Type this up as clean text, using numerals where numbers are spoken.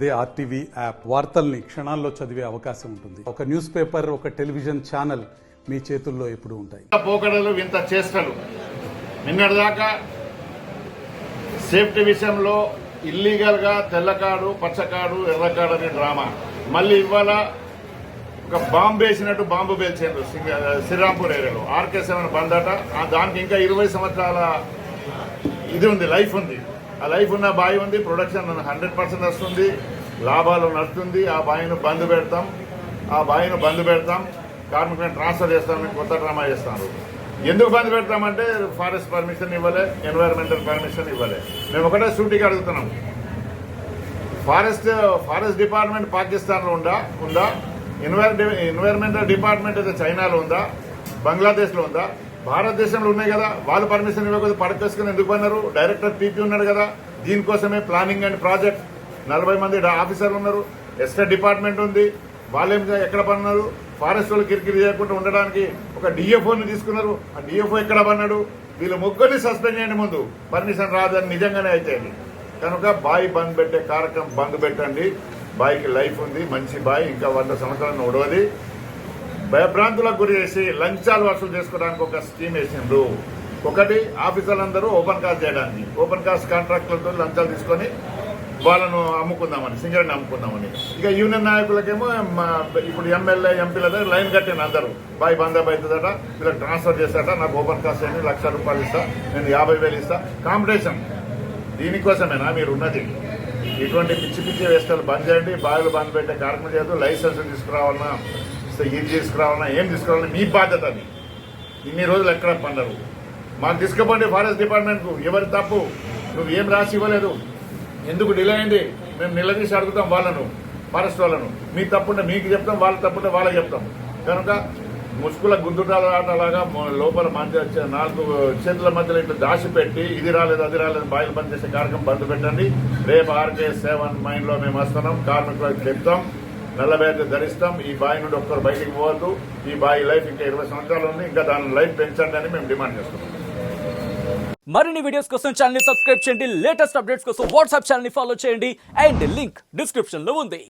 అదే RTV app వార్తల్ని క్షణాల్లో చదివే అవకాశం ఉంటుంది. ఒక న్యూస్ పేపర్, ఒక టెలివిజన్ ఛానల్ మీ చేతుల్లో ఎప్పుడూ ఉంటాయి. పోకడలు వింత చేష్టలు. నిన్నటిదాకా సేఫ్టీ విషయంలో ఇల్లీగల్గా తెల్లకాడు, పచ్చకాడు, ఎర్రకాడు అనే డ్రామా. మళ్ళీ ఇవాళ ఒక బాంబు వేసినట్టు బాంబు పేల్చారు శ్రీరాంపూర్ ఏరియాలో. RK7 బందట. దానికి ఇంకా 20 సంవత్సరాల ఇది ఉంది, లైఫ్ ఉంది. ఆ లైఫ్ ఉన్న బావి ఉంది, ప్రొడక్షన్ 100% వస్తుంది, లాభాలు నడుస్తుంది. ఆ బావిని బంద్ పెడతాం, కార్మికులను ట్రాన్స్ఫర్ చేస్తామని కొత్త డ్రామా చేస్తారు. ఎందుకు బంద్ పెడతామంటే ఫారెస్ట్ పర్మిషన్ ఇవ్వలే, ఎన్వైరన్మెంటల్ పర్మిషన్ ఇవ్వలే. మేము ఒకటే సూటిగా అడుగుతున్నాం, ఫారెస్ట్ డిపార్ట్మెంట్ పాకిస్తాన్లో ఉందా? ఎన్వైరన్మెంటల్ డిపార్ట్మెంట్ అయితే చైనాలో ఉందా, బంగ్లాదేశ్లో ఉందా? భారతదేశంలో ఉన్నాయి కదా. వాళ్ళు పర్మిషన్ ఇవ్వకపోతే పడకేసుకుని ఎందుకు పన్నారు? డైరెక్టర్ PP ఉన్నాడు కదా. దీనికోసమే ప్లానింగ్ అండ్ ప్రాజెక్ట్ 40 మంది ఆఫీసర్లు ఉన్నారు. ఎస్టేట్ డిపార్ట్మెంట్ ఉంది. వాళ్ళేం ఎక్కడ పన్నారు? ఫారెస్ట్ వాళ్ళు కిరికిరి చేయకుండా ఉండడానికి ఒక DFOని తీసుకున్నారు. ఆ DFO ఎక్కడ పన్నాడు? వీళ్ళు ముగ్గురిని సస్పెండ్ చేయండి, ముందు పర్మిషన్ రాదని నిజంగానే అయితే. కనుక బావి బంద్ పెట్టే కార్యక్రమం బంద్ పెట్టండి. బావికి లైఫ్ ఉంది, మంచి బావి, ఇంకా 100 సంవత్సరాలను ఉడవది. భయభ్రాంతులకు గురి చేసి లంచాలు వసూలు చేసుకోవడానికి ఒక స్కీమ్ వేసిండ్రు. ఒకటి, ఆఫీసర్లందరూ ఓపెన్ కాస్ట్ చేయడానికి, ఓపెన్ కాస్ట్ కాంట్రాక్టులతో లంచాలు తీసుకొని వాళ్ళను అమ్ముకుందామని, సింగరేణి అమ్ముకుందామని. ఇక యూనియన్ నాయకులకేమో ఇప్పుడు ఎమ్మెల్యే ఎంపీల దగ్గర లైన్ కట్టిన అందరూ, బాయ్ బందబ్ అవుతుందట, వీళ్ళకి ట్రాన్స్ఫర్ చేస్తాట, నాకు ఓపెన్ కాస్ట్ అయ్యి ₹1,00,000 ఇస్తా, నేను 50,000 ఇస్తా. కాంపిటీషన్ దీనికోసమేనా మీరు ఉన్నది? ఇటువంటి పిచ్చి పిచ్చి వేస్తాలు బంద్ చేయండి. బావిలు బంద్ పెట్టే కార్యక్రమం చేయదు. లైసెన్స్ తీసుకురావాలన్నా, ఇది తీసుకురావాలన్నా, ఏం తీసుకురావాలన్నా మీ బాధ్యత. అది ఇన్ని రోజులు ఎక్కడ పన్నారు? మాకు తీసుకుపోండి ఫారెస్ట్ డిపార్ట్మెంట్కు. ఎవరి తప్పు? నువ్వు ఏం రాసి ఇవ్వలేదు, ఎందుకు డిలే అయింది? మేము నిలదీసి అడుగుతాం వాళ్ళను, ఫారెస్ట్ వాళ్ళను. మీ తప్పుంటే మీకు చెప్తాం, వాళ్ళ తప్పుంటే వాళ్ళకి చెప్తాం. కనుక ముసుగుల గుద్దుటాల ఆటలాగా లోపల మంచి 4 చేతుల మధ్యలో ఇట్లా దాచిపెట్టి ఇది రాలేదు అది రాలేదు బాయిలు బంద్ చేసే కార్యక్రమం బంద్ పెట్టండి. రేపు RK7 మైన్లో మేము వస్తున్నాం, కార్మికులకు చెప్తాం, నల్ల బ్యాగ్ ధరిస్తాం. ఈ బావి నుండి ఒక్కరు బయటికి పోవద్దు. ఈ బావి లైఫ్ ఇంకా 20 సంవత్సరాలు ఉంది, ఇంకా దాని లైఫ్ పెంచండి అని మేము డిమాండ్ చేస్తున్నాం. మరిన్ని వీడియోస్ కోసం ఛానల్ ని సబ్స్క్రైబ్ చేయండి. లేటెస్ట్ అప్డేట్స్ కోసం వాట్సాప్ ఛానల్ ని ఫాలో చేయండి. అండ్ లింక్ డిస్క్రిప్షన్ లో ఉంది.